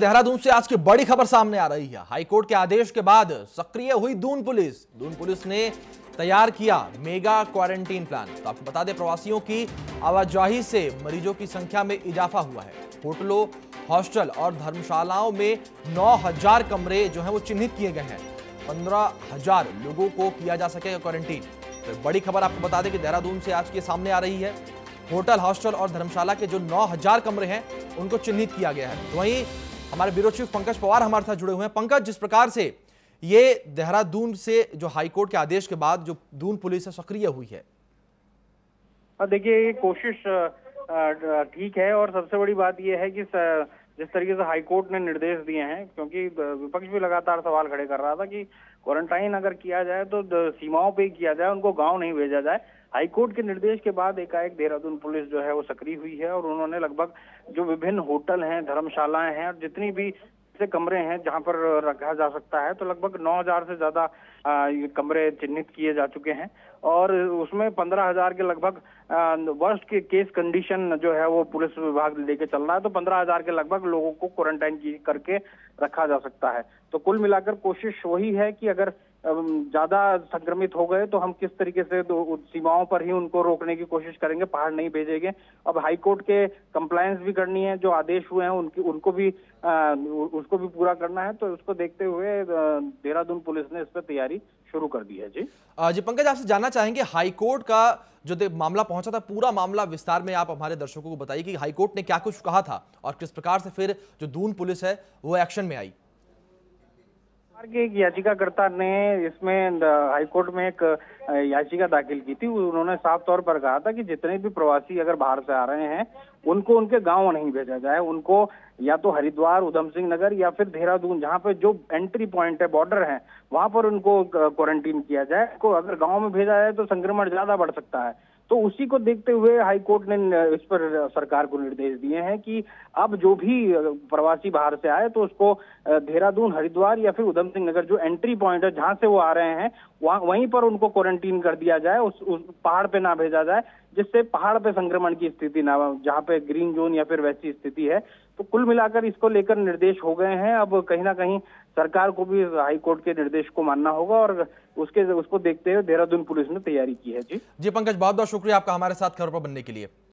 देहरादून से आज की बड़ी खबर सामने आ रही है। हाईकोर्ट के आदेश के बाद सक्रिय हुई दून पुलिस ने तैयार किया मेगा क्वारंटीन प्लान। तो आपको बता दें, प्रवासियों की आवाजाही से मरीजों की संख्या में इजाफा हुआ है। होटलों, हॉस्टल और धर्मशालाओं में 9,000 कमरे जो हैं वो चिन्हित किए गए हैं। 15,000 लोगों को किया जा सकेगा क्वारंटीन। तो बड़ी खबर आपको बता दें कि देहरादून से आज की सामने आ रही है। होटल, हॉस्टल और धर्मशाला के जो 9,000 कमरे हैं उनको चिन्हित किया गया है। तो वहीं हमारे ब्यूरो चीफ पंकज पवार हमारे साथ जुड़े हुए हैं। पंकज, जिस प्रकार से ये देहरादून से जो हाईकोर्ट के आदेश के बाद जो दून पुलिस है सक्रिय हुई है। देखिए, ये कोशिश ठीक है और सबसे बड़ी बात यह है कि जिस तरीके से हाईकोर्ट ने निर्देश दिए हैं, क्योंकि विपक्ष भी लगातार सवाल खड़े कर रहा था कि क्वारंटाइन अगर किया जाए तो सीमाओं पे ही किया जाए, उनको गांव नहीं भेजा जाए। हाईकोर्ट के निर्देश के बाद एकाएक देहरादून पुलिस जो है वो सक्रिय हुई है और उन्होंने लगभग जो विभिन्न होटल हैं, धर्मशालाएं हैं और जितनी भी से कमरे हैं जहां पर रखा जा सकता है, तो लगभग 9,000 से ज्यादा कमरे चिन्हित किए जा चुके हैं और उसमें 15,000 के लगभग वर्स्ट के केस कंडीशन जो है वो पुलिस विभाग लेके चल रहा है। तो 15,000 के लगभग लोगों को क्वारंटाइन करके रखा जा सकता है। तो कुल मिलाकर कोशिश वही है कि अगर ज्यादा संक्रमित हो गए तो हम किस तरीके से सीमाओं पर ही उनको रोकने की कोशिश करेंगे, बाहर नहीं भेजेंगे। अब हाईकोर्ट के कंप्लायंस भी करनी है, जो आदेश हुए हैं उनको भी उसको भी पूरा करना है। तो उसको देखते हुए देहरादून पुलिस ने इस पर तैयारी शुरू कर दी है। जी पंकज, आपसे जानना चाहेंगे, हाईकोर्ट का जो मामला पहुंचा था, पूरा मामला विस्तार में आप हमारे दर्शकों को बताइए कि हाईकोर्ट ने क्या कुछ कहा था और किस प्रकार से फिर जो दून पुलिस है वो एक्शन में आई। एक याचिकाकर्ता ने इसमें हाईकोर्ट में एक याचिका दाखिल की थी। उन्होंने साफ तौर पर कहा था कि जितने भी प्रवासी अगर बाहर से आ रहे हैं उनको उनके गांव नहीं भेजा जाए, उनको या तो हरिद्वार, उधम सिंह नगर या फिर देहरादून, जहां पे जो एंट्री पॉइंट है, बॉर्डर है, वहां पर उनको क्वारंटीन किया जाए। को अगर गांव में भेजा जाए तो संक्रमण ज्यादा बढ़ सकता है। तो उसी को देखते हुए हाईकोर्ट ने इस पर सरकार को निर्देश दिए हैं कि अब जो भी प्रवासी बाहर से आए तो उसको देहरादून, हरिद्वार या फिर उधम सिंह नगर जो एंट्री पॉइंट है जहां से वो आ रहे हैं वहीं पर उनको क्वारंटीन कर दिया जाए, उस पहाड़ पे ना भेजा जाए, जिससे पहाड़ पे संक्रमण की स्थिति ना, जहाँ पे ग्रीन जोन या फिर वैसी स्थिति है। तो कुल मिलाकर इसको लेकर निर्देश हो गए हैं। अब कहीं ना कहीं सरकार को भी हाईकोर्ट के निर्देश को मानना होगा और उसको देखते हुए देहरादून पुलिस ने तैयारी की है। जी पंकज, बहुत बहुत शुक्रिया आपका हमारे साथ खबर पर बनने के लिए।